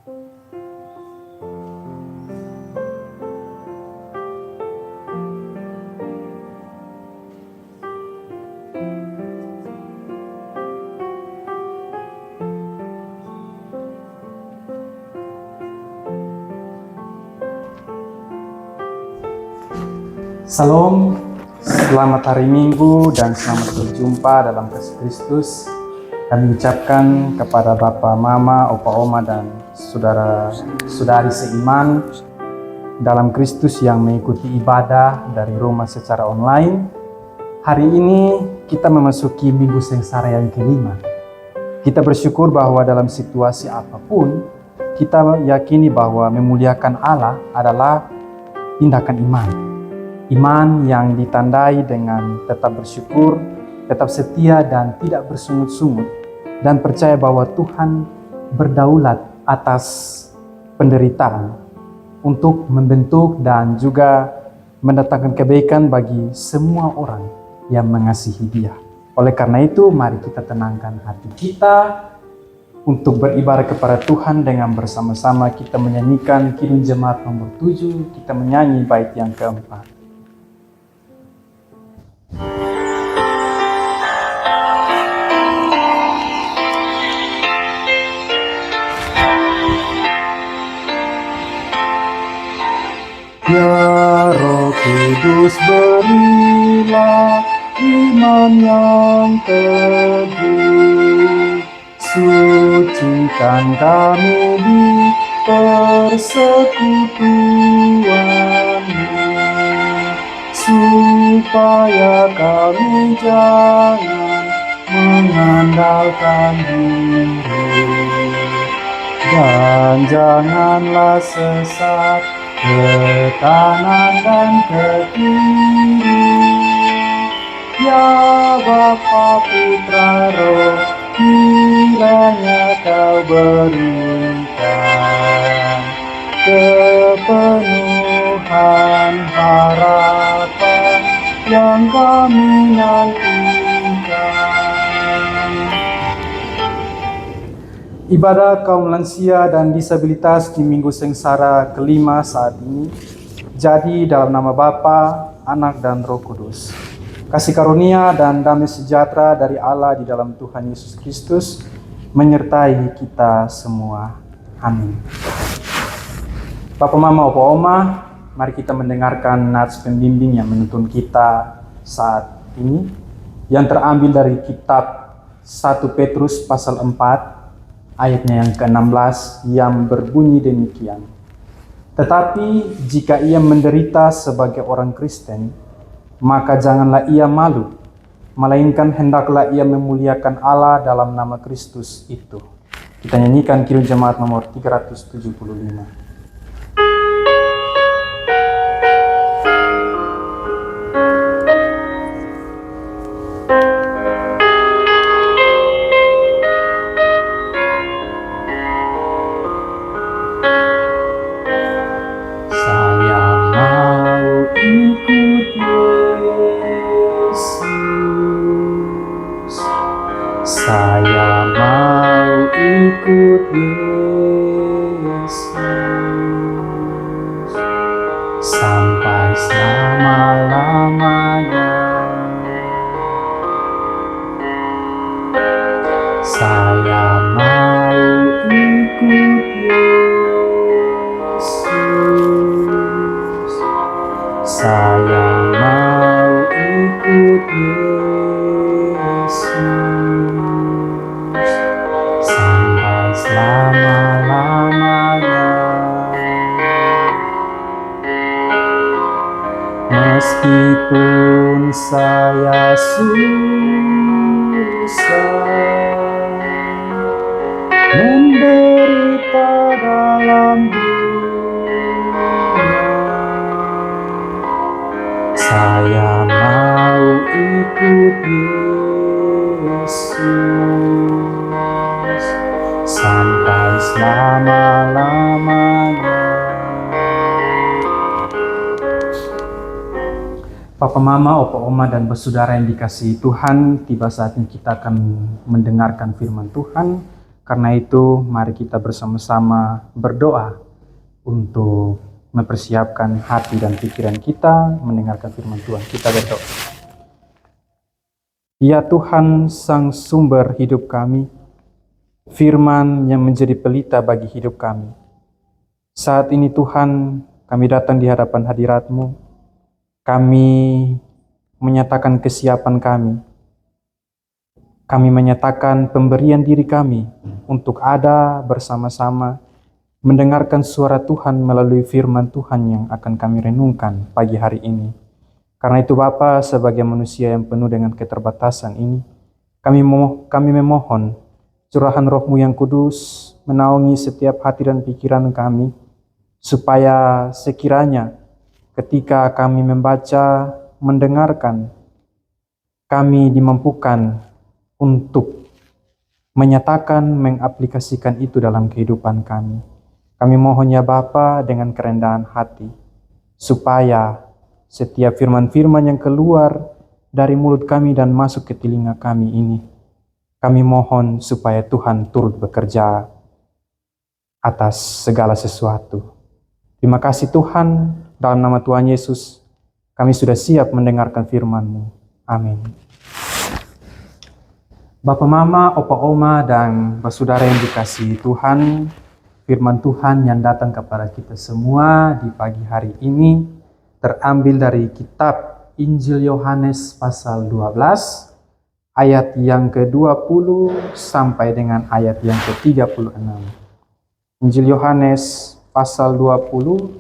Salam, selamat hari Minggu dan selamat berjumpa dalam kasih Kristus. Kami ucapkan kepada Bapak, Mama, Opa, Oma, dan saudara-saudari seiman dalam Kristus yang mengikuti ibadah dari rumah secara online. Hari ini kita memasuki Minggu Sengsara yang kelima. Kita bersyukur bahwa dalam situasi apapun, kita yakini bahwa memuliakan Allah adalah tindakan iman. Iman yang ditandai dengan tetap bersyukur, tetap setia dan tidak bersungut-sungut, dan percaya bahwa Tuhan berdaulat atas penderitaan untuk membentuk dan juga mendatangkan kebaikan bagi semua orang yang mengasihi Dia. Oleh karena itu, mari kita tenangkan hati kita untuk beribadah kepada Tuhan dengan bersama-sama kita menyanyikan Kidung Jemaat nomor 7, kita menyanyi bait yang keempat. Ya Roh Kudus, berilah iman yang teguh, sucikan kami di persekutuan-Mu, supaya kami jangan mengandalkan diri dan janganlah sesat ke kanan dan ke kiri. Ya Bapa, Putra, Roh, kiranya Kau berikan kepenuhan harapan yang kami nantikan. Ibadah kaum lansia dan disabilitas di Minggu Sengsara kelima saat ini jadi dalam nama Bapa, Anak, dan Roh Kudus. Kasih karunia dan damai sejahtera dari Allah di dalam Tuhan Yesus Kristus menyertai kita semua. Amin. Bapak, Mama, Opa, Oma, mari kita mendengarkan nats pembimbing yang menuntun kita saat ini, yang terambil dari kitab 1 Petrus pasal 4, ayatnya yang ke-16 yang berbunyi demikian. Tetapi jika ia menderita sebagai orang Kristen, maka janganlah ia malu, melainkan hendaklah ia memuliakan Allah dalam nama Kristus itu. Kita nyanyikan Kidung Jemaat nomor 375. Saya mau ikut Yesus sampai selama-lamanya. Saya mau ikut Yesus. Saya mau ikut Yesus sampai selama-lamanya. Meskipun saya susah menderita dalam dunia, saya mau ikut Yesus sampai selama-lamanya. Papa, Mama, Opa, Oma, dan bersaudara yang dikasihi Tuhan, tiba saatnya kita akan mendengarkan firman Tuhan Karena itu, mari kita bersama-sama berdoa untuk mempersiapkan hati dan pikiran kita mendengarkan firman Tuhan. Kita berdoa. Ya Tuhan, Sang Sumber hidup kami, firman yang menjadi pelita bagi hidup kami. Saat ini Tuhan, kami datang di hadapan hadirat-Mu. Kami menyatakan kesiapan kami. Kami menyatakan pemberian diri kami untuk ada bersama-sama mendengarkan suara Tuhan melalui firman Tuhan yang akan kami renungkan pagi hari ini. Karena itu Bapa, sebagai manusia yang penuh dengan keterbatasan ini, kami memohon curahan Roh-Mu yang kudus menaungi setiap hati dan pikiran kami, supaya sekiranya ketika kami membaca, mendengarkan, kami dimampukan untuk menyatakan, mengaplikasikan itu dalam kehidupan kami. Kami mohon ya Bapa dengan kerendahan hati, supaya setiap firman-firman yang keluar dari mulut kami dan masuk ke telinga kami ini, kami mohon supaya Tuhan turut bekerja atas segala sesuatu. Terima kasih Tuhan, dalam nama Tuhan Yesus, kami sudah siap mendengarkan firman-Mu. Amin. Bapak, Mama, Opa, Oma, dan saudara yang dikasihi Tuhan, firman Tuhan yang datang kepada kita semua di pagi hari ini terambil dari kitab Injil Yohanes pasal 12, ayat yang ke-20 sampai dengan ayat yang ke-36. Injil Yohanes pasal 12,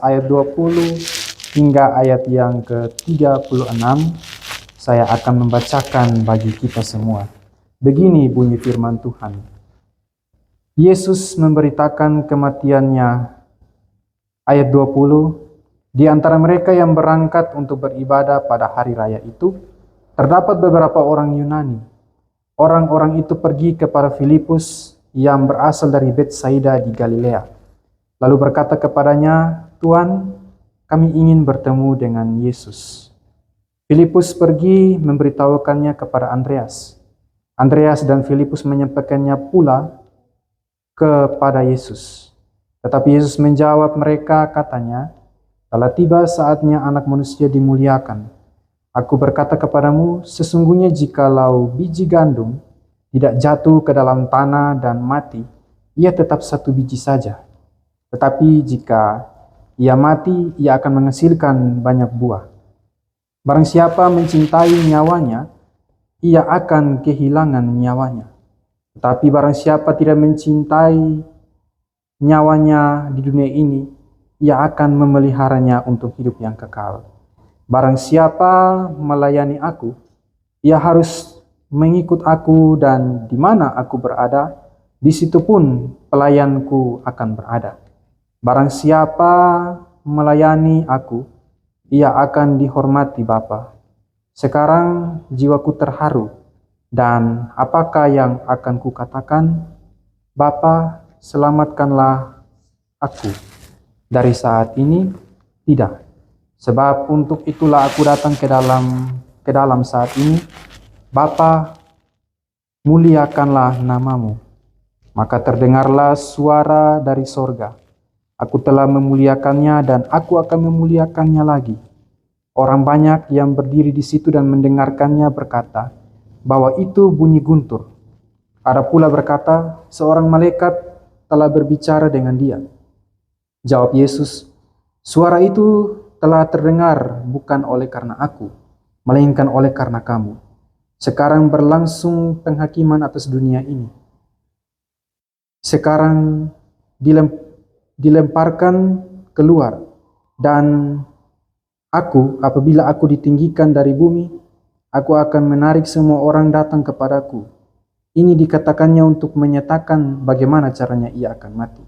ayat 20 hingga ayat yang ke-36. Saya akan membacakan bagi kita semua. Begini bunyi firman Tuhan. Yesus memberitakan kematiannya. Ayat 20, di antara mereka yang berangkat untuk beribadah pada hari raya itu, terdapat beberapa orang Yunani. Orang-orang itu pergi kepada Filipus yang berasal dari Betsaida di Galilea. Lalu berkata kepadanya, Tuan, kami ingin bertemu dengan Yesus. Filipus pergi memberitahukannya kepada Andreas. Andreas dan Filipus menyampaikannya pula kepada Yesus. Tetapi Yesus menjawab mereka, katanya, telah tiba saatnya Anak Manusia dimuliakan. Aku berkata kepadamu, sesungguhnya jikalau biji gandum tidak jatuh ke dalam tanah dan mati, ia tetap satu biji saja. Tetapi jika ia mati, ia akan menghasilkan banyak buah. Barang siapa mencintai nyawanya, ia akan kehilangan nyawanya. Tetapi barang siapa tidak mencintai nyawanya di dunia ini, ia akan memeliharanya untuk hidup yang kekal. Barang siapa melayani aku, ia harus mengikut aku, dan di mana aku berada, di situ pun pelayanku akan berada. Barang siapa melayani aku, ia akan dihormati Bapa. Sekarang jiwaku terharu, dan apakah yang akan kukatakan? Bapa, selamatkanlah aku. Dari saat ini, tidak. Sebab untuk itulah aku datang ke dalam saat ini. Bapa, muliakanlah namamu. Maka terdengarlah suara dari sorga. Aku telah memuliakannya dan aku akan memuliakannya lagi. Orang banyak yang berdiri di situ dan mendengarkannya berkata bahwa itu bunyi guntur. Ada pula berkata, seorang malaikat telah berbicara dengan dia. Jawab Yesus, suara itu telah terdengar bukan oleh karena aku, melainkan oleh karena kamu. Sekarang berlangsung penghakiman atas dunia ini. Sekarang dilemparkan keluar, dan apabila aku ditinggikan dari bumi, aku akan menarik semua orang datang kepadaku. Ini dikatakannya untuk menyatakan bagaimana caranya ia akan mati.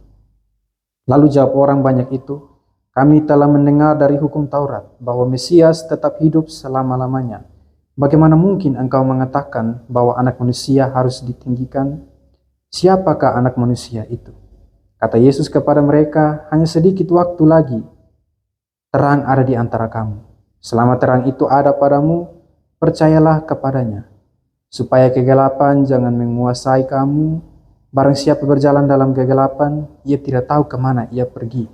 Lalu jawab orang banyak itu, kami telah mendengar dari hukum Taurat bahwa Mesias tetap hidup selama-lamanya. Bagaimana mungkin engkau mengatakan bahwa anak manusia harus ditinggikan? Siapakah anak manusia itu? Kata Yesus kepada mereka, hanya sedikit waktu lagi, terang ada di antara kamu. Selama terang itu ada padamu, percayalah kepadanya. supaya kegelapan jangan menguasai kamu. Barang siapa berjalan dalam kegelapan, ia tidak tahu kemana ia pergi.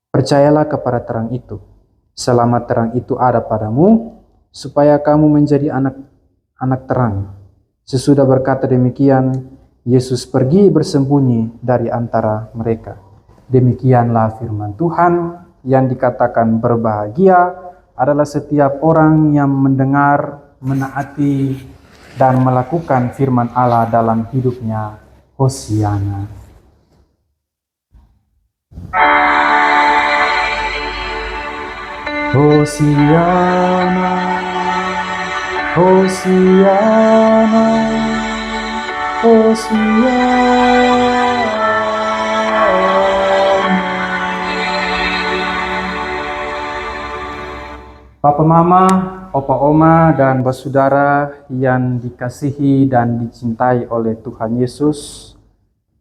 Percayalah kepada terang itu, selama terang itu ada padamu, supaya kamu menjadi anak terang. Sesudah berkata demikian, Yesus pergi bersembunyi dari antara mereka. Demikianlah firman Tuhan. Yang dikatakan berbahagia adalah setiap orang yang mendengar, menaati, dan melakukan firman Allah dalam hidupnya. Hosiana. Hosiana, Hosiana, Hosiana. Papa Mama, Opa Oma, dan bersaudara yang dikasihi dan dicintai oleh Tuhan Yesus,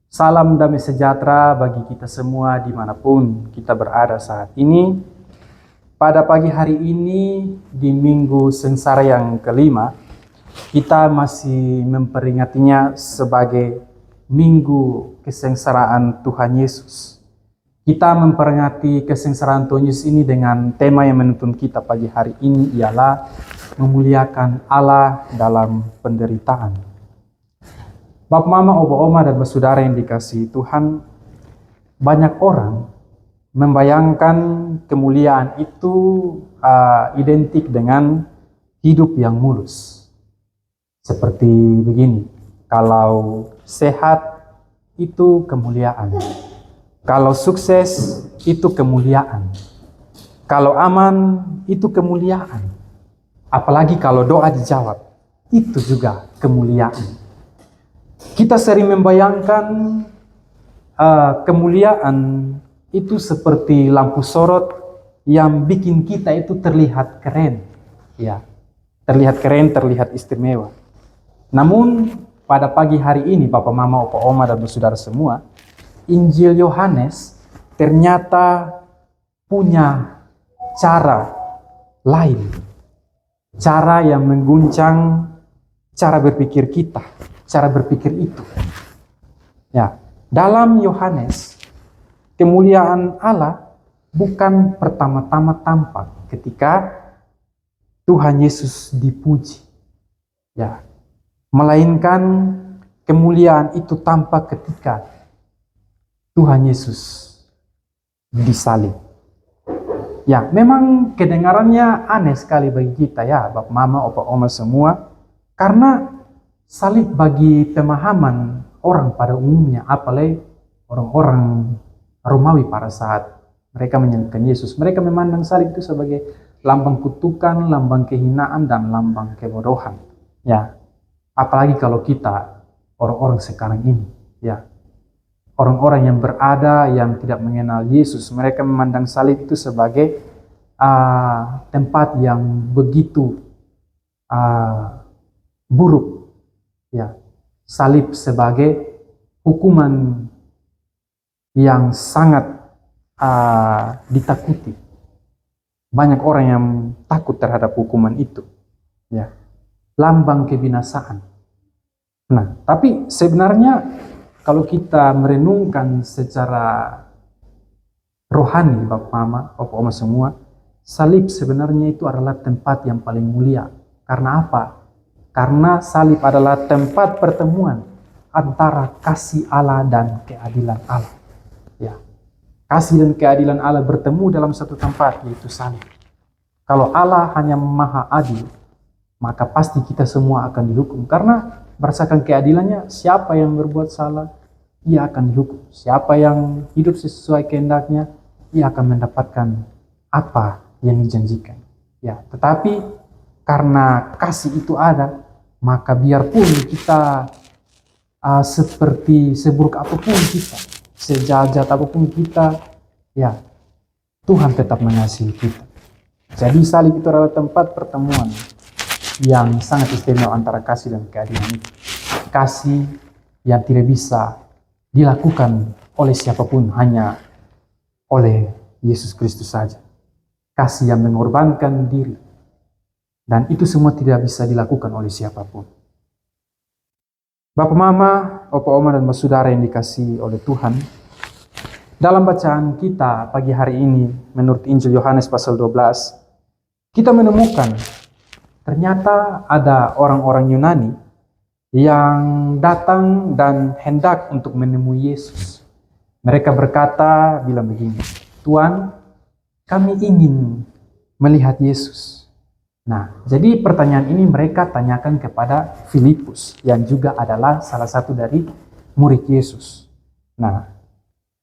salam damai sejahtera bagi kita semua dimanapun kita berada saat ini. Pada pagi hari ini, di Minggu Sengsara yang kelima, kita masih memperingatinya sebagai Minggu Kesengsaraan Tuhan Yesus. Kita memperingati kesengsaraan Tuhan Yesus ini dengan tema yang menuntun kita pagi hari ini ialah memuliakan Allah dalam penderitaan. Bapak, Mama, Opa, Oma, dan bersaudara yang dikasihi Tuhan, banyak orang membayangkan kemuliaan itu identik dengan hidup yang mulus. Seperti begini, kalau sehat itu kemuliaan. Kalau sukses, itu kemuliaan. Kalau aman, itu kemuliaan. Apalagi kalau doa dijawab, itu juga kemuliaan. Kita sering membayangkan kemuliaan itu seperti lampu sorot yang bikin kita itu terlihat keren. Ya, terlihat keren, terlihat istimewa. Namun, pada pagi hari ini, Bapak, Mama, Opa, Oma, dan saudara semua, Injil Yohanes ternyata punya cara lain. Cara yang mengguncang cara berpikir kita. Cara berpikir itu. Ya, dalam Yohanes, kemuliaan Allah bukan pertama-tama tampak ketika Tuhan Yesus dipuji. Ya, melainkan kemuliaan itu tampak ketika Tuhan Yesus disalib. Ya, memang kedengarannya aneh sekali bagi kita ya, Bapak, Mama, Opa, Oma semua. Karena salib bagi pemahaman orang pada umumnya, apalagi orang-orang Romawi pada saat mereka menyalibkan Yesus. Mereka memandang salib itu sebagai lambang kutukan, lambang kehinaan, dan lambang kebodohan. Ya, apalagi kalau kita orang-orang sekarang ini, ya. Orang-orang yang berada, yang tidak mengenal Yesus, mereka memandang salib itu sebagai tempat yang begitu buruk. Ya, salib sebagai hukuman yang sangat ditakuti. Banyak orang yang takut terhadap hukuman itu. Ya, lambang kebinasaan. Nah, tapi sebenarnya kalau kita merenungkan secara rohani, Bapak, Mama, Opa, Oma semua, salib sebenarnya itu adalah tempat yang paling mulia. Karena apa? Karena salib adalah tempat pertemuan antara kasih Allah dan keadilan Allah. Ya, kasih dan keadilan Allah bertemu dalam satu tempat, yaitu salib. Kalau Allah hanya maha adil, maka pasti kita semua akan dihukum. Karena berdasarkan keadilannya, siapa yang berbuat salah, ia akan dihukum. Siapa yang hidup sesuai kehendaknya, ia akan mendapatkan apa yang dijanjikan. Ya, tetapi karena kasih itu ada, maka biarpun kita seperti seburuk apapun kita, sejahat apapun kita, ya, Tuhan tetap mengasihi kita. Jadi salib itu adalah tempat pertemuan yang sangat istimewa antara kasih dan keadilan itu. Kasih yang tidak bisa dilakukan oleh siapapun, hanya oleh Yesus Kristus saja. Kasih yang mengorbankan diri. Dan itu semua tidak bisa dilakukan oleh siapapun. Bapak Mama, Opa Oma dan Saudara yang dikasihi oleh Tuhan, dalam bacaan kita pagi hari ini menurut Injil Yohanes pasal 12, kita menemukan ternyata ada orang-orang Yunani yang datang dan hendak untuk menemui Yesus. Mereka berkata, bilang begini, "Tuan, kami ingin melihat Yesus." Nah, jadi pertanyaan ini mereka tanyakan kepada Filipus, yang juga adalah salah satu dari murid Yesus. Nah,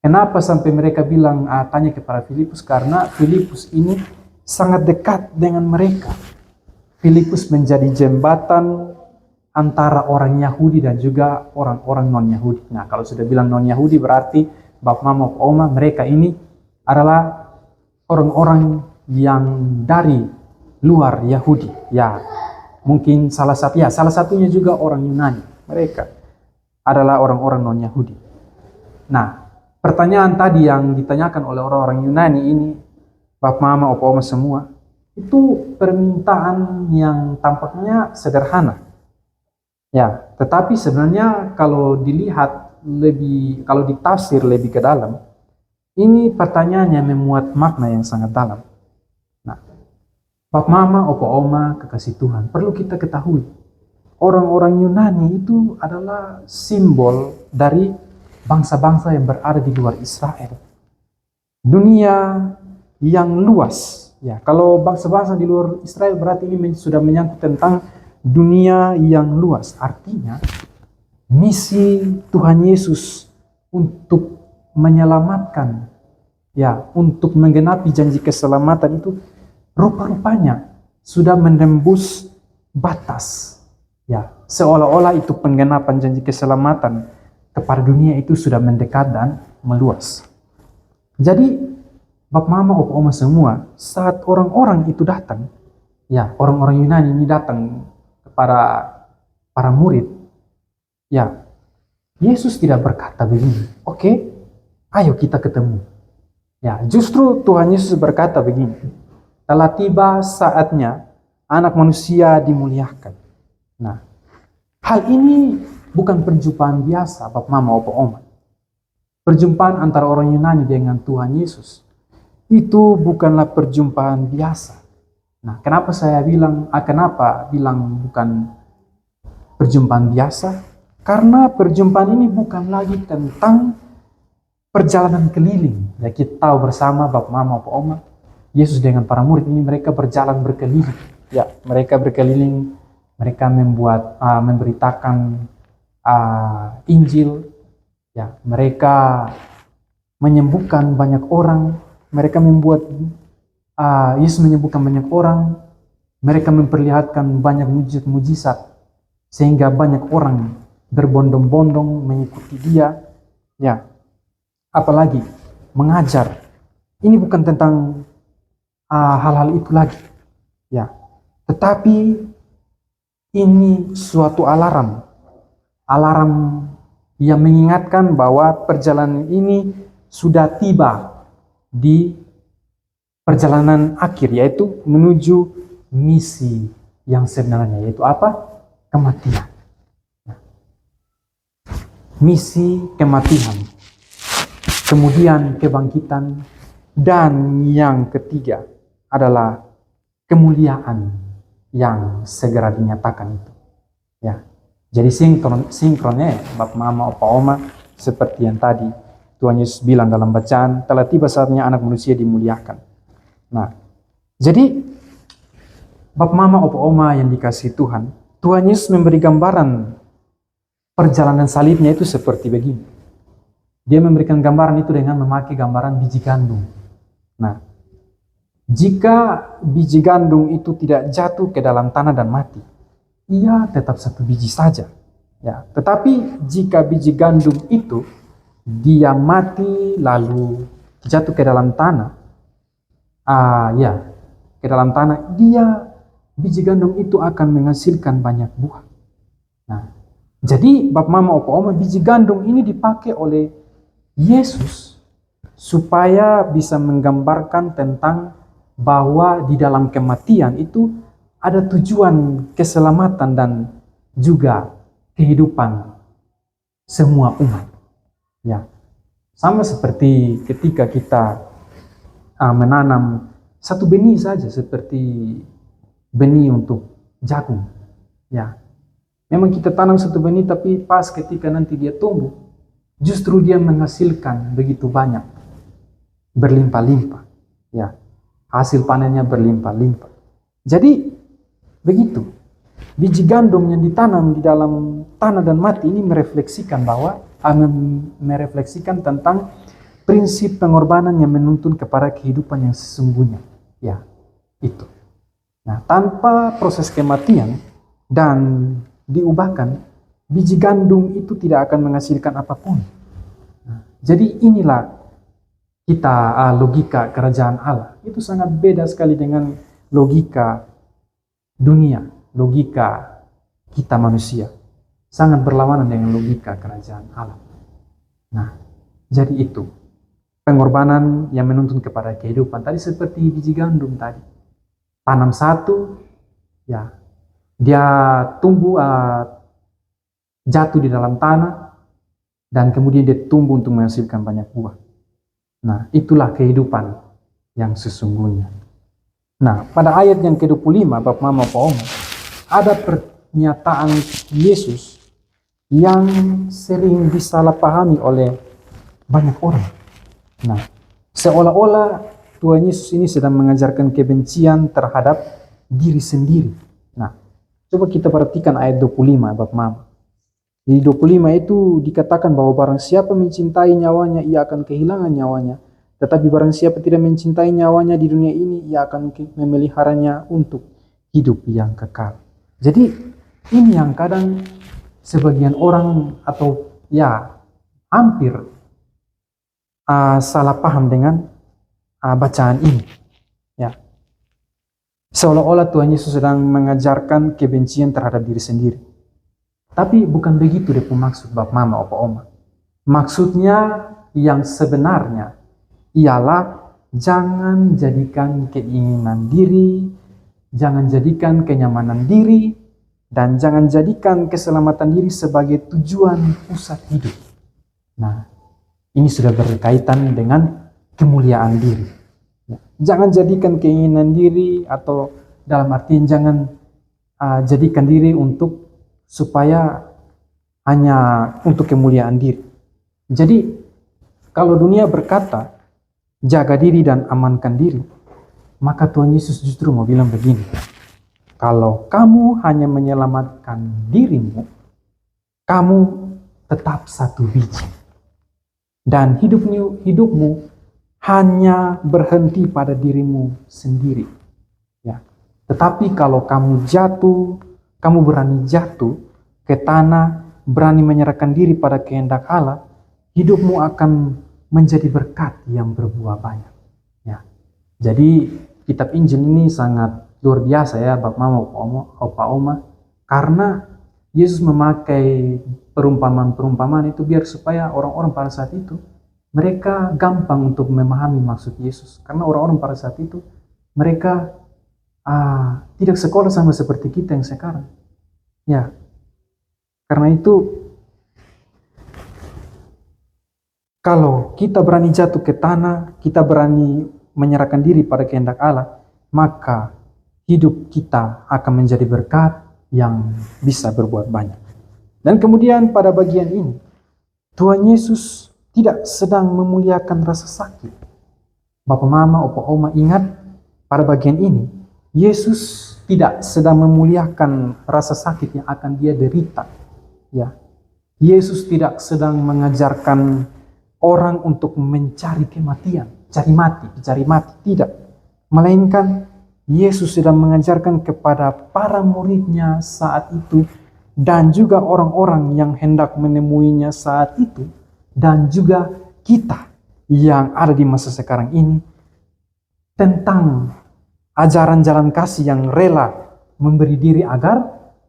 kenapa sampai mereka bilang tanya kepada Filipus? Karena Filipus ini sangat dekat dengan mereka. Filipus menjadi jembatan antara orang Yahudi dan juga orang-orang non-Yahudi. Nah, kalau sudah bilang non-Yahudi berarti Bapak Mama, Opa Oma, mereka ini adalah orang-orang yang dari luar Yahudi. Ya, mungkin salah satunya juga orang Yunani. Mereka adalah orang-orang non-Yahudi. Nah, pertanyaan tadi yang ditanyakan oleh orang-orang Yunani ini, Bapak Mama, Opa Oma semua, itu permintaan yang tampaknya sederhana. Ya, tetapi sebenarnya kalau dilihat kalau ditafsir lebih ke dalam, ini pertanyaan yang memuat makna yang sangat dalam. Nah, Bapak Mama, Opa Oma, kekasih Tuhan, perlu kita ketahui, orang-orang Yunani itu adalah simbol dari bangsa-bangsa yang berada di luar Israel. Dunia yang luas. Ya, kalau bangsa-bangsa di luar Israel berarti ini sudah menyangkut tentang dunia yang luas. Artinya, misi Tuhan Yesus untuk menyelamatkan, ya, untuk menggenapi janji keselamatan itu rupa-rupanya sudah menembus batas. Ya, seolah-olah itu penggenapan janji keselamatan kepada dunia itu sudah mendekat dan meluas. Jadi, Bapak Mama, Opa Oma semua, saat orang-orang itu datang, ya, orang-orang Yunani ini datang kepada para murid, ya, Yesus tidak berkata begini, "Oke, ayo kita ketemu." Ya, justru Tuhan Yesus berkata begini, "Telah tiba saatnya anak manusia dimuliakan." Nah, hal ini bukan perjumpaan biasa, Bapak Mama, Opa Oma. Perjumpaan antara orang Yunani dengan Tuhan Yesus itu bukanlah perjumpaan biasa. Nah, kenapa bilang bukan perjumpaan biasa? Karena perjumpaan ini bukan lagi tentang perjalanan keliling. Ya, kita tahu bersama Bapak Mama, Opa Oma, Yesus dengan para murid ini mereka berjalan berkeliling. Ya, mereka berkeliling, mereka memberitakan Injil. Ya, mereka menyembuhkan banyak orang. Mereka Yesus menyembuhkan banyak orang. Mereka memperlihatkan banyak mujizat sehingga banyak orang berbondong-bondong mengikuti dia. Ya, apalagi mengajar. Ini bukan tentang hal-hal itu lagi, ya. Tetapi ini suatu alarm yang mengingatkan bahwa perjalanan ini sudah tiba di perjalanan akhir, yaitu menuju misi yang sebenarnya, yaitu apa? Kematian. Misi kematian, kemudian kebangkitan, dan yang ketiga adalah kemuliaan yang segera dinyatakan itu. Ya, jadi sinkronnya Bapak Mama, Opa Oma, seperti yang tadi Tuhan Yesus bilang dalam bacaan, telah tiba saatnya anak manusia dimuliakan. Nah, jadi Bapak Mama, Opa Oma yang dikasihi Tuhan, Tuhan Yesus memberi gambaran perjalanan salibnya itu seperti begini. Dia memberikan gambaran itu dengan memakai gambaran biji gandum. Nah, jika biji gandum itu tidak jatuh ke dalam tanah dan mati, ia tetap satu biji saja. Ya, tetapi jika biji gandum itu dia mati lalu jatuh ke dalam tanah, biji gandum itu akan menghasilkan banyak buah. Nah, jadi Bapak Mama, Opa Oma, biji gandum ini dipakai oleh Yesus supaya bisa menggambarkan tentang bahwa di dalam kematian itu ada tujuan keselamatan dan juga kehidupan semua umat. Ya, sama seperti ketika kita menanam satu benih saja, seperti benih untuk jagung. Ya, memang kita tanam satu benih, tapi pas ketika nanti dia tumbuh, justru dia menghasilkan begitu banyak, berlimpah-limpah. Ya, hasil panennya berlimpah-limpah. Jadi begitu, biji gandum yang ditanam di dalam tanah dan mati ini merefleksikan merefleksikan tentang prinsip pengorbanan yang menuntun kepada kehidupan yang sesungguhnya. Ya, itu. Nah, tanpa proses kematian dan diubahkan, biji gandum itu tidak akan menghasilkan apapun. Nah, jadi inilah kita logika kerajaan Allah. Itu sangat beda sekali dengan logika dunia, logika kita manusia. Sangat berlawanan dengan logika kerajaan Allah. Nah, jadi itu pengorbanan yang menuntun kepada kehidupan. Tadi seperti biji gandum tadi. Tanam satu, ya, dia tumbuh, jatuh di dalam tanah, dan kemudian dia tumbuh untuk menghasilkan banyak buah. Nah, itulah kehidupan yang sesungguhnya. Nah, pada ayat yang ke-25, Bapak Mama Pak Oma, ada pernyataan Yesus yang sering disalahpahami oleh banyak orang. Nah, seolah-olah Tuhan Yesus ini sedang mengajarkan kebencian terhadap diri sendiri. Nah, coba kita perhatikan ayat 25, Bapak Mama. Di 25 itu dikatakan bahwa barang siapa mencintai nyawanya, ia akan kehilangan nyawanya. Tetapi barang siapa tidak mencintai nyawanya di dunia ini, ia akan memeliharanya untuk hidup yang kekal. Jadi, ini yang kadang sebagian orang atau ya hampir salah paham dengan bacaan ini. Ya. Seolah-olah Tuhan Yesus sedang mengajarkan kebencian terhadap diri sendiri. Tapi bukan begitu dia maksud Bapak Mama, Opa Oma. Maksudnya yang sebenarnya ialah jangan jadikan keinginan diri, jangan jadikan kenyamanan diri, dan jangan jadikan keselamatan diri sebagai tujuan pusat hidup. Nah, ini sudah berkaitan dengan kemuliaan diri. Jangan jadikan keinginan diri, atau dalam artian jangan jadikan diri untuk supaya hanya untuk kemuliaan diri. Jadi kalau dunia berkata jaga diri dan amankan diri, maka Tuhan Yesus justru mau bilang begini, kalau kamu hanya menyelamatkan dirimu, kamu tetap satu biji. Dan hidupmu hanya berhenti pada dirimu sendiri. Ya. Tetapi kalau kamu berani jatuh ke tanah, berani menyerahkan diri pada kehendak Allah, hidupmu akan menjadi berkat yang berbuah banyak. Ya. Jadi kitab Injil ini sangat luar biasa ya, Bapak Mama, Opa Oma, karena Yesus memakai perumpamaan-perumpamaan itu biar supaya orang-orang pada saat itu mereka gampang untuk memahami maksud Yesus. Karena orang-orang pada saat itu mereka tidak sekolah sama seperti kita yang sekarang. Ya, karena itu kalau kita berani jatuh ke tanah, kita berani menyerahkan diri pada kehendak Allah, maka hidup kita akan menjadi berkat yang bisa berbuat banyak. Dan kemudian pada bagian ini, Tuhan Yesus tidak sedang memuliakan rasa sakit. Bapak Mama, Opa Oma ingat pada bagian ini, Yesus tidak sedang memuliakan rasa sakit yang akan dia derita. Ya. Yesus tidak sedang mengajarkan orang untuk mencari kematian, cari mati, tidak. Melainkan Yesus sedang mengajarkan kepada para muridnya saat itu, dan juga orang-orang yang hendak menemuinya saat itu, dan juga kita yang ada di masa sekarang ini, tentang ajaran jalan kasih yang rela memberi diri agar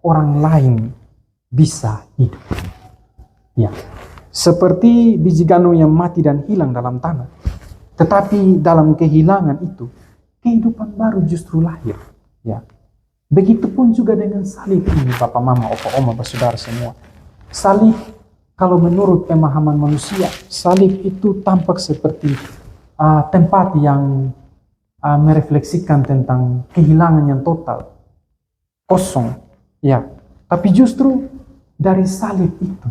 orang lain bisa hidup. Ya, seperti biji gandum yang mati dan hilang dalam tanah, tetapi dalam kehilangan itu kehidupan baru justru lahir. Ya, begitupun juga dengan salib ini, Bapak Mama, Opa Oma, saudara semua. Salib kalau menurut pemahaman manusia, salib itu tampak seperti tempat yang merefleksikan tentang kehilangan yang total, kosong, ya. Tapi justru dari salib itu,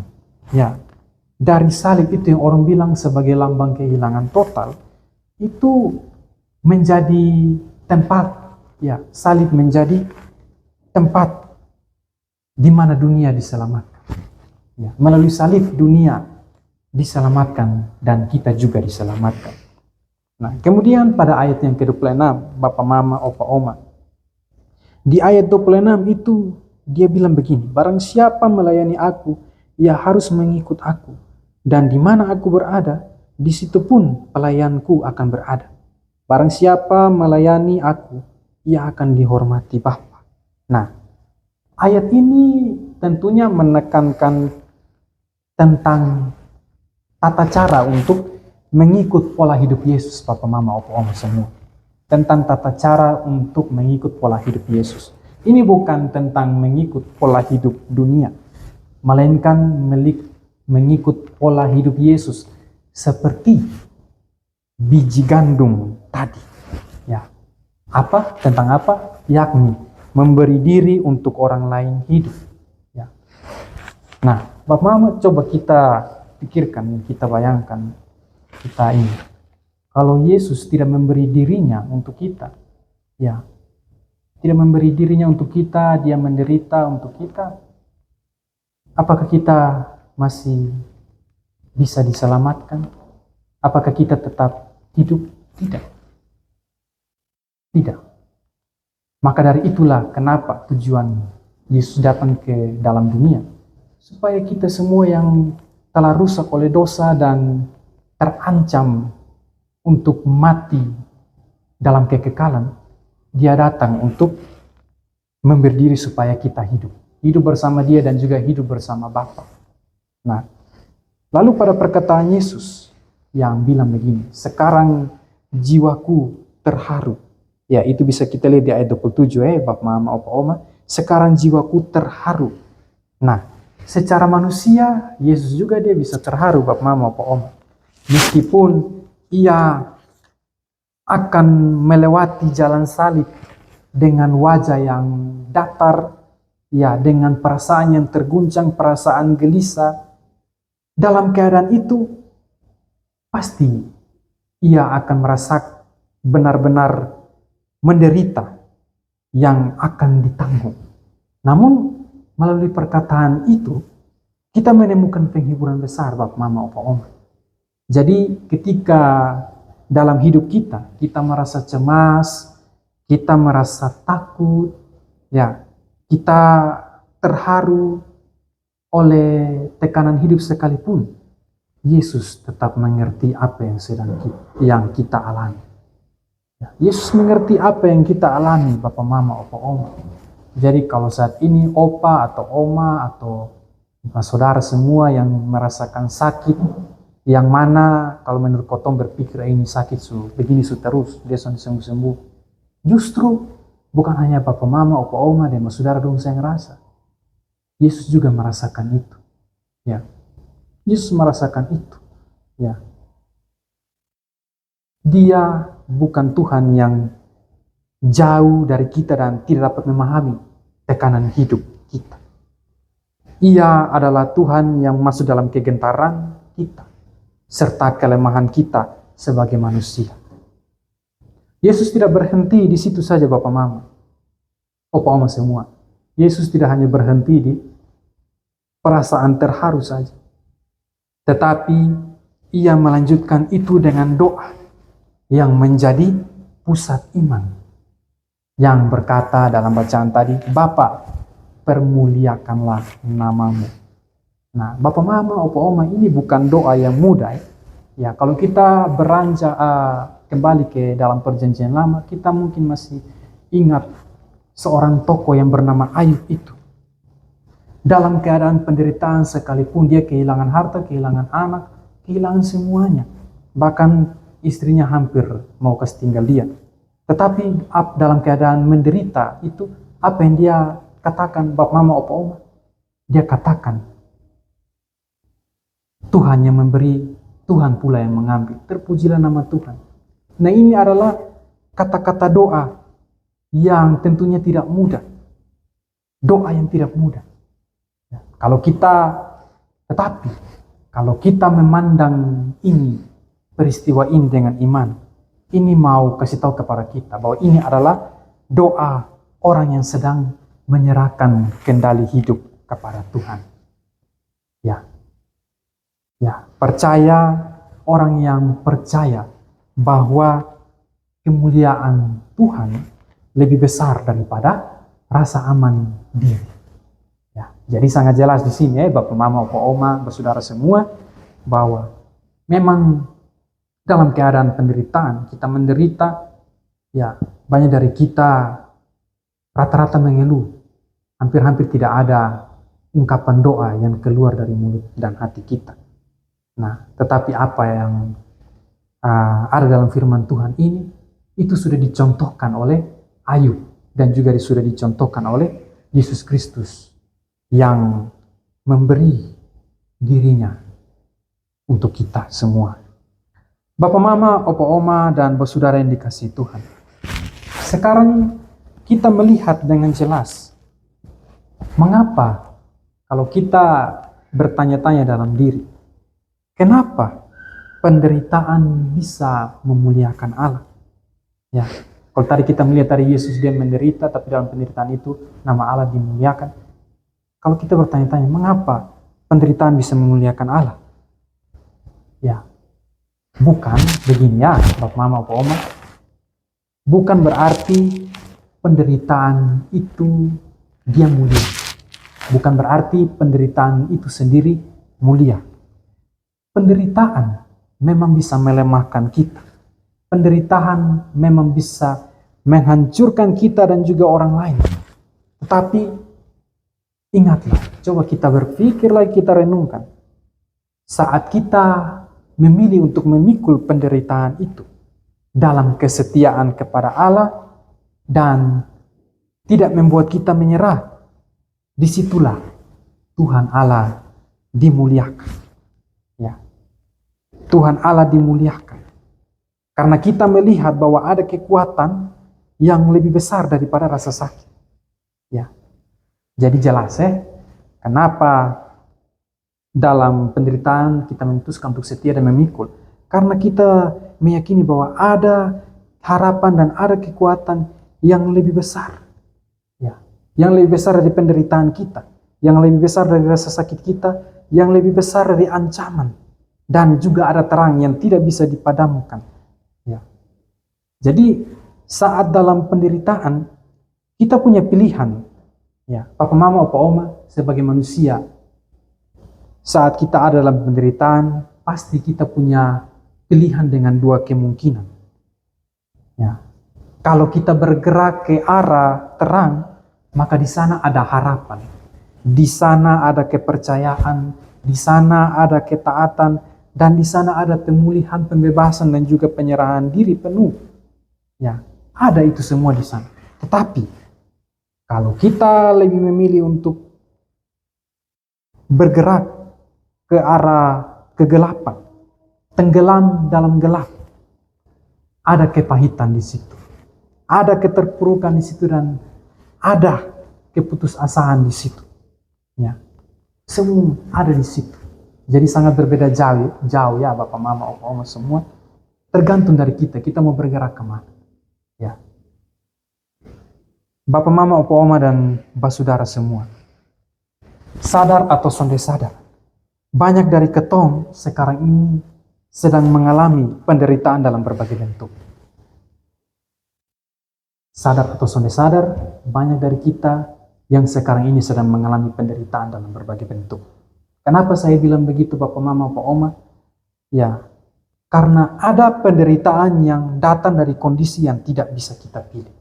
ya, dari salib itu yang orang bilang sebagai lambang kehilangan total, itu menjadi tempat, ya, salib menjadi tempat di mana dunia diselamatkan. Ya, melalui salib dunia diselamatkan dan kita juga diselamatkan. Nah, kemudian pada ayat yang ke-26, Bapak, Mama, Opa, Oma. Di ayat 26 itu dia bilang begini, barang siapa melayani aku, ia harus mengikut aku. Dan di mana aku berada, di situ pun pelayanku akan berada. Barang siapa melayani aku, ia akan dihormati Bapa. Nah, ayat ini tentunya menekankan tentang tata cara untuk mengikut pola hidup Yesus, Papa, Mama, Opa, Oma semua. Tentang tata cara untuk mengikut pola hidup Yesus. Ini bukan tentang mengikut pola hidup dunia, melainkan mengikut pola hidup Yesus seperti biji gandum tadi. Ya. Apa? Tentang apa? Yakni memberi diri untuk orang lain hidup. Ya. Nah, Bapak Mama, coba kita pikirkan, kita bayangkan kita ini. Kalau Yesus tidak memberi dirinya untuk kita, ya, tidak memberi dirinya untuk kita, dia menderita untuk kita, apakah kita masih bisa diselamatkan? Apakah kita tetap hidup? Tidak. Tidak. Maka dari itulah kenapa tujuan Yesus datang ke dalam dunia. Supaya kita semua yang telah rusak oleh dosa dan terancam untuk mati dalam kekekalan, dia datang untuk memberi diri supaya kita hidup. Hidup bersama dia dan juga hidup bersama Bapa. Nah, lalu pada perkataan Yesus yang bilang begini, sekarang jiwaku terharu. Ya, itu bisa kita lihat di ayat 27, Bapak, Mama, Opa, Oma. Sekarang jiwaku terharu. Nah, secara manusia, Yesus juga dia bisa terharu, Bapak, Mama, Opa, Oma. Meskipun ia akan melewati jalan salib dengan wajah yang datar, ya, dengan perasaan yang terguncang, perasaan gelisah. Dalam keadaan itu, pasti ia akan merasa benar-benar menderita yang akan ditanggung. Namun, melalui perkataan itu, kita menemukan penghiburan besar, Bapak, Mama, Opa, Oma. Jadi, ketika dalam hidup kita, kita merasa cemas, kita merasa takut, ya, kita terharu oleh tekanan hidup sekalipun, Yesus tetap mengerti apa yang kita alami. Ya, Yesus mengerti apa yang kita alami, Bapak, Mama, Opa, Oma. Jadi kalau saat ini Opa atau Oma atau saudara semua yang merasakan sakit, yang mana kalau menurut Kotong berpikir ini sakit begini terus, dia sudah sembuh-sembuh. Justru bukan hanya Bapak, Mama, Opa, Oma dan saudara dong saya ngerasa. Yesus juga merasakan itu. Ya. Yesus merasakan itu. Ya. Dia bukan Tuhan yang jauh dari kita dan tidak dapat memahami tekanan hidup kita. Ia adalah Tuhan yang masuk dalam kegentaran kita, serta kelemahan kita sebagai manusia. Yesus tidak berhenti di situ saja, Bapak, Mama, Opa, Oma semua. Yesus tidak hanya berhenti di perasaan terharu saja. Tetapi ia melanjutkan itu dengan doa yang menjadi pusat iman. Yang berkata dalam bacaan tadi, Bapa, permuliakanlah namamu. Nah, Bapak, Mama, Opa, Oma, ini bukan doa yang mudah. Ya, kalau kita beranjak kembali ke dalam perjanjian lama, kita mungkin masih ingat seorang tokoh yang bernama Ayub itu. Dalam keadaan penderitaan sekalipun dia kehilangan harta, kehilangan anak, kehilangan semuanya. Bahkan istrinya hampir mau kasih tinggal dia. Tetapi dalam keadaan menderita itu, apa yang dia katakan, Bapak, Mama, Opa, Oma? Dia katakan, Tuhan yang memberi, Tuhan pula yang mengambil. Terpujilah nama Tuhan. Nah, ini adalah kata-kata doa yang tentunya tidak mudah. Doa yang tidak mudah. Ya, tetapi kalau kita memandang ini, peristiwa ini dengan iman, ini mau kasih tahu kepada kita bahwa ini adalah doa orang yang sedang menyerahkan kendali hidup kepada Tuhan. Percaya, orang yang percaya bahwa kemuliaan Tuhan lebih besar daripada rasa aman diri. Ya, jadi sangat jelas di sini Bapak, Mama, Opa, Oma, bersaudara semua, bahwa memang dalam keadaan penderitaan, kita menderita, ya banyak dari kita rata-rata mengeluh. Hampir-hampir tidak ada ungkapan doa yang keluar dari mulut dan hati kita. Nah, tetapi apa yang ada dalam firman Tuhan ini, itu sudah dicontohkan oleh Ayub dan juga sudah dicontohkan oleh Yesus Kristus yang memberi dirinya untuk kita semua. Bapak, Mama, Opa, Oma, dan bersaudara yang dikasihi Tuhan. Sekarang kita melihat dengan jelas mengapa kalau kita bertanya-tanya dalam diri, kenapa penderitaan bisa memuliakan Allah? Ya, kalau tadi kita melihat dari Yesus, dia menderita, tapi dalam penderitaan itu nama Allah dimuliakan. Kalau kita bertanya-tanya, mengapa penderitaan bisa memuliakan Allah? Ya, bukan begini ya, Bapak, Mama, Opa, Oma. Bukan berarti penderitaan itu dia mulia. Bukan berarti penderitaan itu sendiri mulia. Penderitaan memang bisa melemahkan kita. Penderitaan memang bisa menghancurkan kita dan juga orang lain. Tetapi ingatlah, coba kita berpikir lagi, kita renungkan. Saat kita memilih untuk memikul penderitaan itu dalam kesetiaan kepada Allah dan tidak membuat kita menyerah, disitulah Tuhan Allah dimuliakan. Ya, Tuhan Allah dimuliakan. Karena kita melihat bahwa ada kekuatan yang lebih besar daripada rasa sakit. Ya. Jadi jelas kenapa dalam penderitaan kita memutuskan untuk setia dan memikul. Karena kita meyakini bahwa ada harapan dan ada kekuatan yang lebih besar. Ya. Yang lebih besar dari penderitaan kita. Yang lebih besar dari rasa sakit kita. Yang lebih besar dari ancaman. Dan juga ada terang yang tidak bisa dipadamkan. Ya. Jadi saat dalam penderitaan kita punya pilihan. Ya, Papa, Mama, Opa, Oma sebagai manusia. Saat kita ada dalam penderitaan, pasti kita punya pilihan dengan dua kemungkinan. Ya. Kalau kita bergerak ke arah terang, maka di sana ada harapan. Di sana ada kepercayaan, di sana ada ketaatan, dan di sana ada pemulihan, pembebasan, dan juga penyerahan diri penuh. Ya, ada itu semua di sana. Tetapi, kalau kita lebih memilih untuk bergerak ke arah kegelapan, tenggelam dalam gelap, ada kepahitan di situ. Ada keterpurukan di situ dan ada keputusasaan di situ. Ya. Semua ada di situ. Jadi sangat berbeda jauh ya Bapak, Mama, Opa, Oma semua. Tergantung dari kita mau bergerak kemana. Ya. Bapak, Mama, Opa, Oma dan saudara semua. Sadar atau sonde sadar, banyak dari ketong sekarang ini sedang mengalami penderitaan dalam berbagai bentuk. Sadar atau sonde sadar, banyak dari kita yang sekarang ini sedang mengalami penderitaan dalam berbagai bentuk. Kenapa saya bilang begitu Bapak, Mama, Opa, Oma? Ya, karena ada penderitaan yang datang dari kondisi yang tidak bisa kita pilih.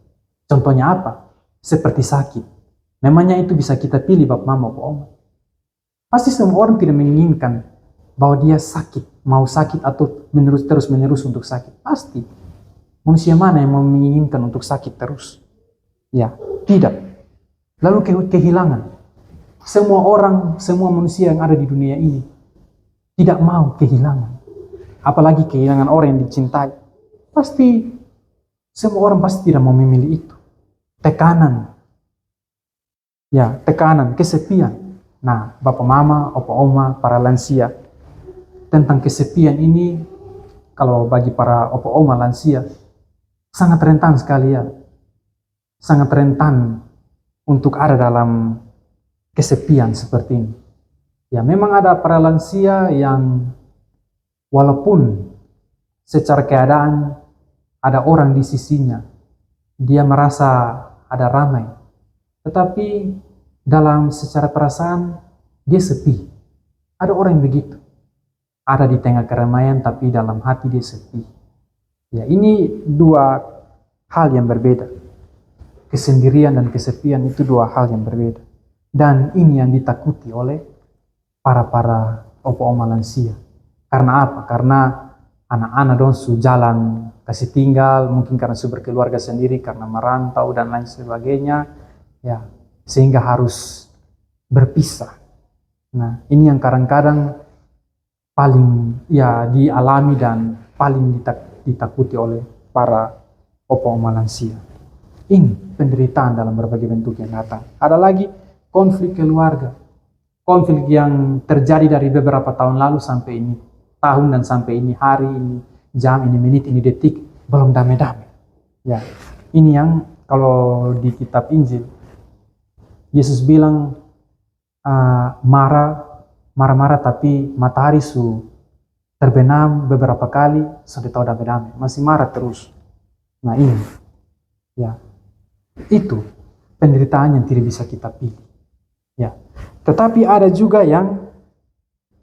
Contohnya apa? Seperti sakit. Memangnya itu bisa kita pilih Bapak, Mama, Opa, Oma? Pasti semua orang tidak menginginkan bahwa dia sakit, mau sakit atau terus menerus untuk sakit. Pasti. Manusia mana yang mau menginginkan untuk sakit terus? Ya, tidak. Lalu kehilangan. Semua orang, semua manusia yang ada di dunia ini tidak mau kehilangan. Apalagi kehilangan orang yang dicintai. Pasti, semua orang pasti tidak mau memilih itu. Tekanan. Ya, tekanan, kesepian. Nah, bapak mama, opa oma, para lansia. Tentang kesepian ini, kalau bagi para opa oma lansia, sangat rentan sekali ya. Sangat rentan untuk ada dalam kesepian seperti ini. Ya, memang ada para lansia yang walaupun secara keadaan ada orang di sisinya, dia merasa ada ramai, tetapi dalam secara perasaan dia sepi. Ada orang yang begitu. Ada di tengah keramaian tapi dalam hati dia sepi. Ya, ini dua hal yang berbeda. Kesendirian dan kesepian itu dua hal yang berbeda. Dan ini yang ditakuti oleh para opa oma lansia. Karena apa? Karena anak-anak dong su jalan kasih tinggal, mungkin karena su berkeluarga sendiri, karena merantau dan lain sebagainya, ya, sehingga harus berpisah. Nah, ini yang kadang-kadang paling ya dialami dan paling ditakuti oleh para opa oma lansia. Ini penderitaan dalam berbagai bentuk yang datang. Ada lagi konflik keluarga. Konflik yang terjadi dari beberapa tahun lalu sampai ini tahun dan sampai ini hari, ini jam, ini menit, ini detik, belum damai-damai. Ya, ini yang kalau di kitab Injil, Yesus bilang marah-marah tapi matahari su terbenam beberapa kali, sudah tahu damai-damai, masih marah terus. Nah ini, ya, itu penderitaan yang tidak bisa kita pilih. Ya, tetapi ada juga yang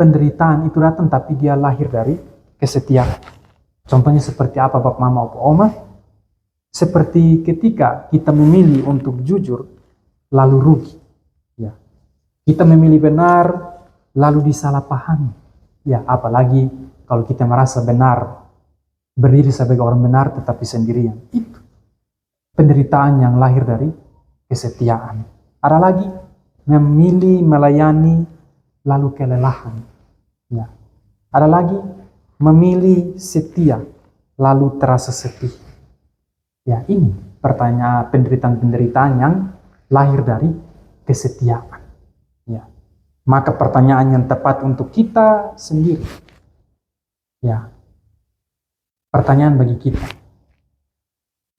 penderitaan itu datang tapi dia lahir dari kesetiaan. Contohnya seperti apa Bapak Mama Opa Oma? Seperti ketika kita memilih untuk jujur lalu rugi. Ya. Kita memilih benar lalu disalahpahami. Ya, apalagi kalau kita merasa benar, berdiri sebagai orang benar tetapi sendirian. Itu penderitaan yang lahir dari kesetiaan. Ada lagi memilih melayani lalu kelelahan. Ya. Ada lagi memilih setia lalu terasa sepi. Ya, ini pertanyaan penderitaan-penderitaan yang lahir dari kesetiaan. Ya. Maka pertanyaan yang tepat untuk kita sendiri. Ya. Pertanyaan bagi kita.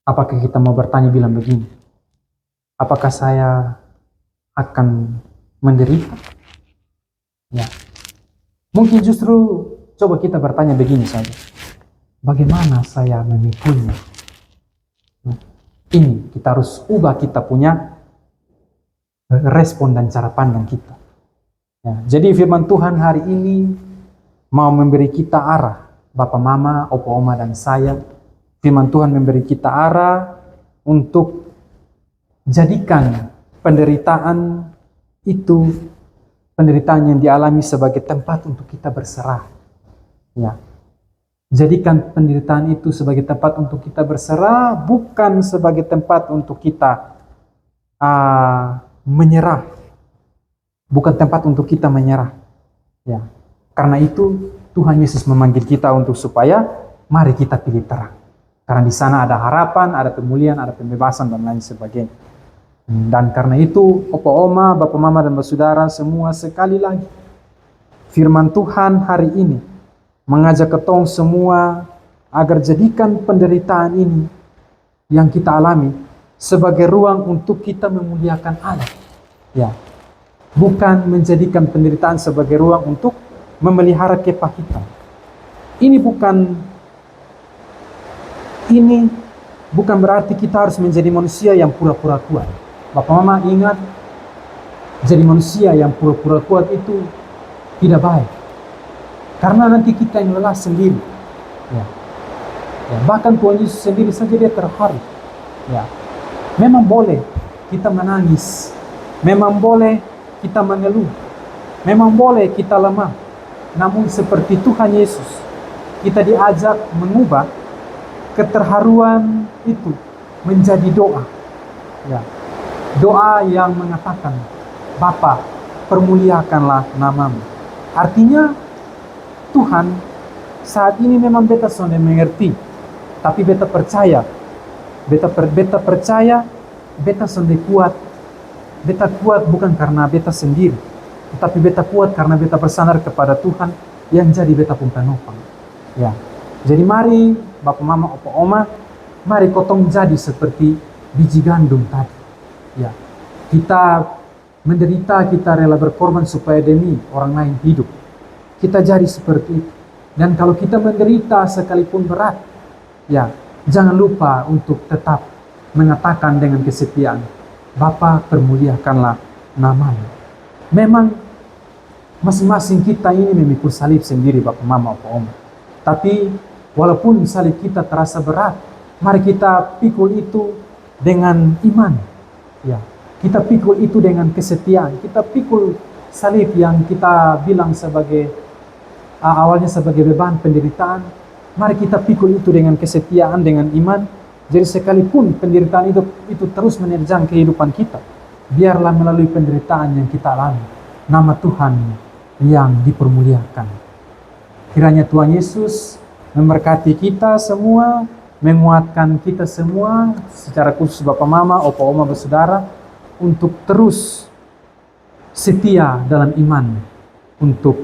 Apakah kita mau bertanya bilang begini? Apakah saya akan menderita? Ya. Mungkin justru coba kita bertanya begini saja. Bagaimana saya memikulnya? Ini kita harus ubah kita punya respon dan cara pandang kita. Ya. Jadi firman Tuhan hari ini mau memberi kita arah. Bapak, Mama, Opa, Oma, dan saya. Firman Tuhan memberi kita arah untuk jadikan penderitaan itu, penderitaan yang dialami sebagai tempat untuk kita berserah. Ya. Jadikan penderitaan itu sebagai tempat untuk kita berserah, bukan sebagai tempat untuk kita menyerah. Bukan tempat untuk kita menyerah. Ya. Karena itu Tuhan Yesus memanggil kita untuk supaya mari kita pilih terang. Karena di sana ada harapan, ada pemulihan, ada pembebasan, dan lain sebagainya. Dan karena itu, Opa Oma, Bapak Mama, dan Saudara semua, sekali lagi, firman Tuhan hari ini mengajak ketong semua agar jadikan penderitaan ini yang kita alami sebagai ruang untuk kita memuliakan Allah. Ya, bukan menjadikan penderitaan sebagai ruang untuk memelihara kepahitan. Ini bukan berarti kita harus menjadi manusia yang pura-pura kuat. Bapak Mama ingat, jadi manusia yang pura-pura kuat itu tidak baik. Karena nanti kita yang lelah sendiri. Ya. Ya, bahkan Tuhan Yesus sendiri saja dia terharu. Ya. Memang boleh kita menangis. Memang boleh kita mengeluh. Memang boleh kita lemah. Namun seperti Tuhan Yesus, kita diajak mengubah keterharuan itu menjadi doa. Ya. Doa yang mengatakan, Bapa, permuliakanlah namamu. Artinya, Tuhan, saat ini memang beta sudah mengerti, tapi beta percaya, beta percaya, beta sudah kuat. Beta kuat bukan karena beta sendiri, tetapi beta kuat karena beta bersandar kepada Tuhan yang jadi beta pun penopang. Ya, jadi mari Bapak Mama Opa Oma, mari kotong jadi seperti biji gandum tadi. Ya, kita menderita, kita rela berkorban supaya demi orang lain hidup. Kita jadi seperti itu. Dan kalau kita menderita sekalipun berat, ya, jangan lupa untuk tetap mengatakan dengan kesetiaan, Bapa, permuliakanlah namamu. Memang masing-masing kita ini memikul salib sendiri, Bapak Mama Opa Oma. Tapi walaupun salib kita terasa berat, mari kita pikul itu dengan iman. Ya, kita pikul itu dengan kesetiaan. Kita pikul salib yang kita bilang sebagai awalnya sebagai beban penderitaan. Mari kita pikul itu dengan kesetiaan, dengan iman. Jadi sekalipun penderitaan itu terus menerjang kehidupan kita, biarlah melalui penderitaan yang kita alami, nama Tuhan yang dipermuliakan. Kiranya Tuhan Yesus memberkati kita semua, menguatkan kita semua, secara khusus Bapak Mama, Opa Oma, bersaudara, untuk terus setia dalam iman, untuk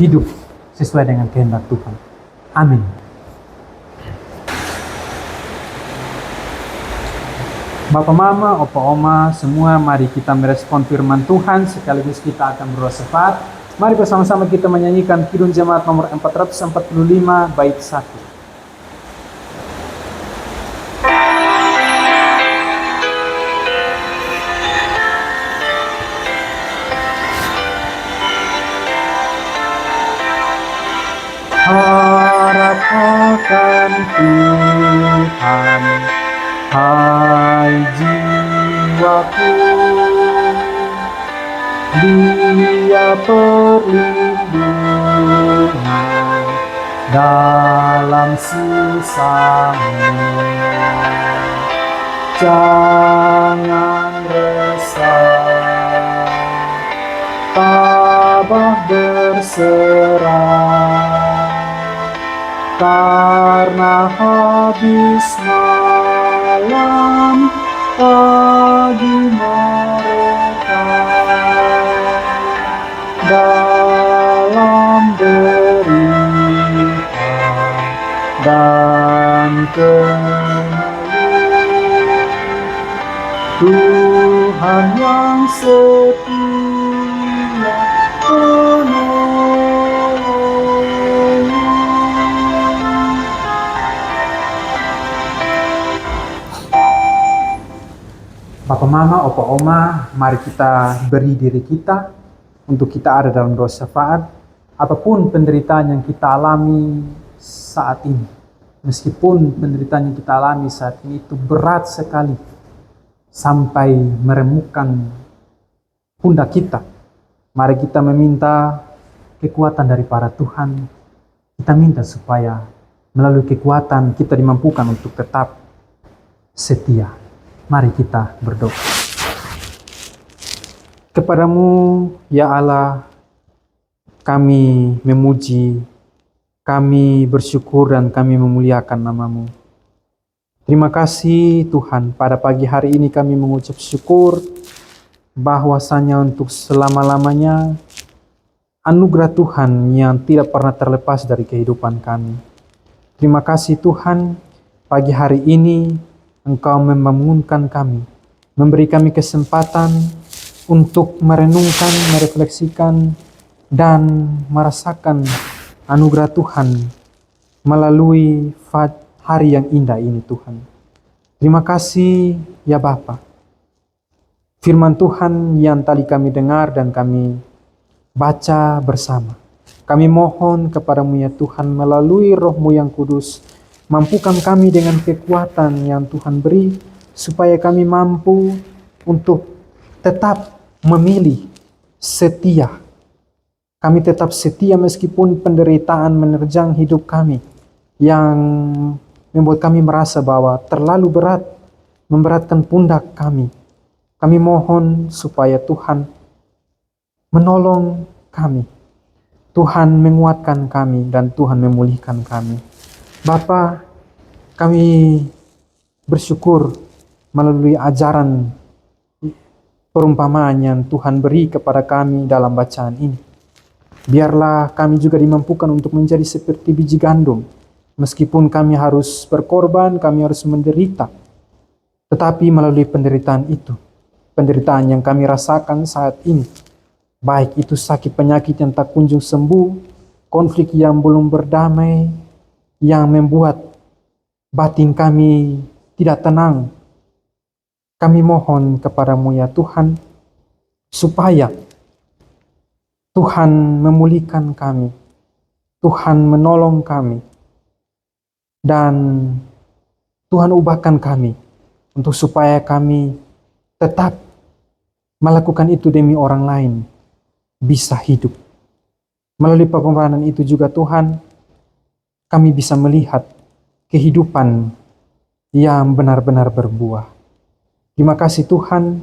hidup sesuai dengan kehendak Tuhan. Amin. Bapak Mama, Opa Oma, semua mari kita merespon firman Tuhan sekaligus kita akan berdoa syafaat. Mari bersama-sama kita menyanyikan Kidung Jemaat nomor 445 bait 1. Harap akan Tuhan, hai jiwaku, Dia perlindungan dalam susahmu. Jangan resah, tabah berserah, karena habis malam pagi mereka dalam derita dan keluh. Tuhan yang setia penolong. Bapak Mama, Opa Oma, mari kita beri diri kita untuk kita ada dalam doa syafaat. Apapun penderitaan yang kita alami saat ini, meskipun penderitaan yang kita alami saat ini itu berat sekali sampai meremukkan pundak kita, mari kita meminta kekuatan daripada Tuhan. Kita minta supaya melalui kekuatan kita dimampukan untuk tetap setia. Mari kita berdoa. Kepadamu, ya Allah, kami memuji, kami bersyukur dan kami memuliakan namamu. Terima kasih Tuhan, pada pagi hari ini kami mengucap syukur bahwasanya untuk selama-lamanya anugerah Tuhan yang tidak pernah terlepas dari kehidupan kami. Terima kasih Tuhan, pagi hari ini Engkau membangunkan kami, memberi kami kesempatan untuk merenungkan, merefleksikan, dan merasakan anugerah Tuhan melalui hari yang indah ini Tuhan. Terima kasih ya Bapa. Firman Tuhan yang tadi kami dengar dan kami baca bersama. Kami mohon kepadamu ya Tuhan, melalui Roh-Mu yang kudus, mampukan kami dengan kekuatan yang Tuhan beri, supaya kami mampu untuk tetap memilih setia. Kami tetap setia meskipun penderitaan menerjang hidup kami, yang membuat kami merasa bahwa terlalu berat, memberatkan pundak kami. Kami mohon supaya Tuhan menolong kami. Tuhan menguatkan kami dan Tuhan memulihkan kami. Bapa, kami bersyukur melalui ajaran perumpamaan yang Tuhan beri kepada kami dalam bacaan ini. Biarlah kami juga dimampukan untuk menjadi seperti biji gandum. Meskipun kami harus berkorban, kami harus menderita. Tetapi melalui penderitaan itu, penderitaan yang kami rasakan saat ini, baik itu sakit penyakit yang tak kunjung sembuh, konflik yang belum berdamai, yang membuat batin kami tidak tenang. Kami mohon kepadamu ya Tuhan, supaya Tuhan memulihkan kami, Tuhan menolong kami, dan Tuhan ubahkan kami untuk supaya kami tetap melakukan itu demi orang lain bisa hidup. Melalui pengorbanan itu juga Tuhan, kami bisa melihat kehidupan yang benar-benar berbuah. Terima kasih Tuhan,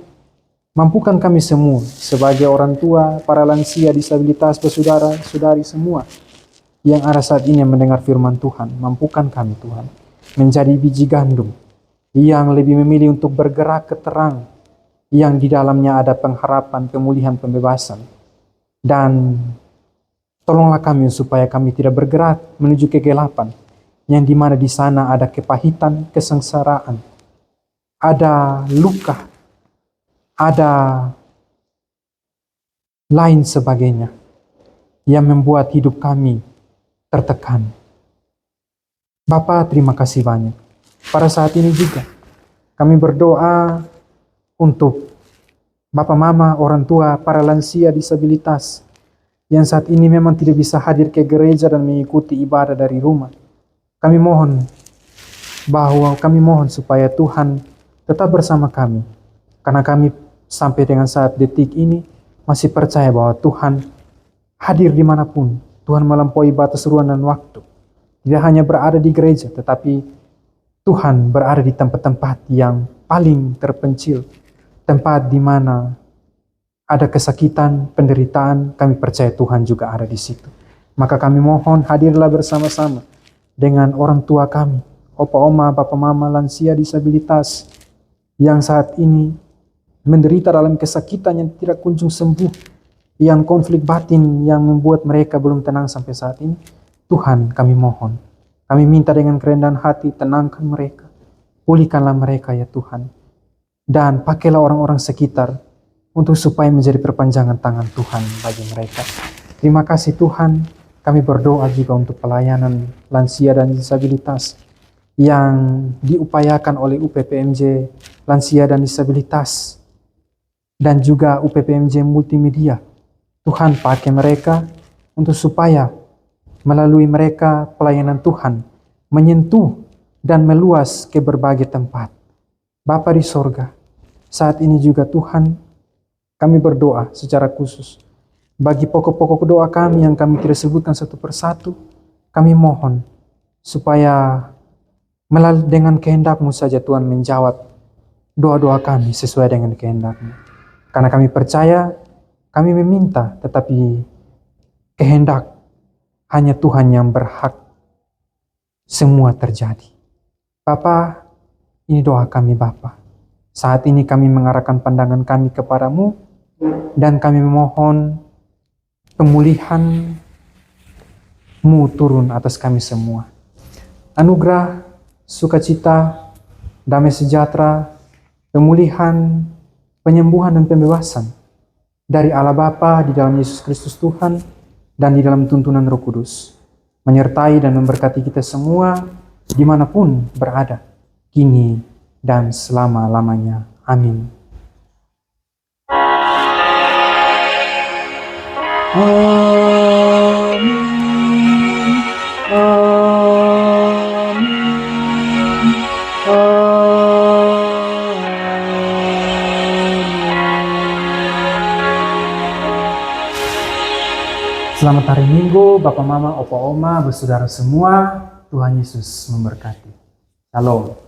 mampukan kami semua sebagai orang tua, para lansia, disabilitas, bersaudara-saudari semua yang ada saat ini yang mendengar firman Tuhan. Mampukan kami Tuhan menjadi biji gandum yang lebih memilih untuk bergerak ke terang, yang di dalamnya ada pengharapan, pemulihan, pembebasan. Dan tolonglah kami supaya kami tidak bergerak menuju kegelapan, yang dimana di sana ada kepahitan, kesengsaraan, ada luka, ada lain sebagainya yang membuat hidup kami tertekan. Bapa, terima kasih banyak. Pada saat ini juga kami berdoa untuk Bapak Mama, orang tua, para lansia, disabilitas yang saat ini memang tidak bisa hadir ke gereja dan mengikuti ibadah dari rumah. Kami mohon supaya Tuhan tetap bersama kami, karena kami sampai dengan saat detik ini masih percaya bahwa Tuhan hadir dimanapun. Tuhan melampaui batas ruang dan waktu. Tidak hanya berada di gereja, tetapi Tuhan berada di tempat-tempat yang paling terpencil, tempat di mana ada kesakitan, penderitaan. Kami percaya Tuhan juga ada di situ. Maka kami mohon hadirlah bersama-sama dengan orang tua kami, opa oma, bapak mama, lansia, disabilitas, yang saat ini menderita dalam kesakitan yang tidak kunjung sembuh, yang konflik batin yang membuat mereka belum tenang sampai saat ini. Tuhan, kami mohon, kami minta dengan kerendahan hati, tenangkan mereka, pulihkanlah mereka ya Tuhan, dan pakailah orang-orang sekitar untuk supaya menjadi perpanjangan tangan Tuhan bagi mereka. Terima kasih Tuhan, kami berdoa juga untuk pelayanan lansia dan disabilitas yang diupayakan oleh UPPMJ Lansia dan Disabilitas dan juga UPPMJ Multimedia. Tuhan, pakai mereka untuk supaya melalui mereka pelayanan Tuhan menyentuh dan meluas ke berbagai tempat. Bapa di sorga, saat ini juga Tuhan, kami berdoa secara khusus bagi pokok-pokok doa kami yang kami tidak sebutkan satu persatu. Kami mohon supaya melalui dengan kehendak-Mu saja Tuhan menjawab doa-doa kami sesuai dengan kehendak-Mu. Karena kami percaya, kami meminta, tetapi kehendak hanya Tuhan yang berhak semua terjadi. Bapa, ini doa kami Bapa. Saat ini kami mengarahkan pandangan kami kepadamu, dan kami memohon pemulihan-Mu turun atas kami semua. Anugerah, sukacita, damai sejahtera, pemulihan, penyembuhan dan pembebasan dari Allah Bapa di dalam Yesus Kristus Tuhan dan di dalam tuntunan Roh Kudus menyertai dan memberkati kita semua dimanapun berada, kini dan selama-lamanya. Amin. Selamat hari Minggu, Bapak Mama, Opa Oma, bersaudara semua. Tuhan Yesus memberkati. Shalom.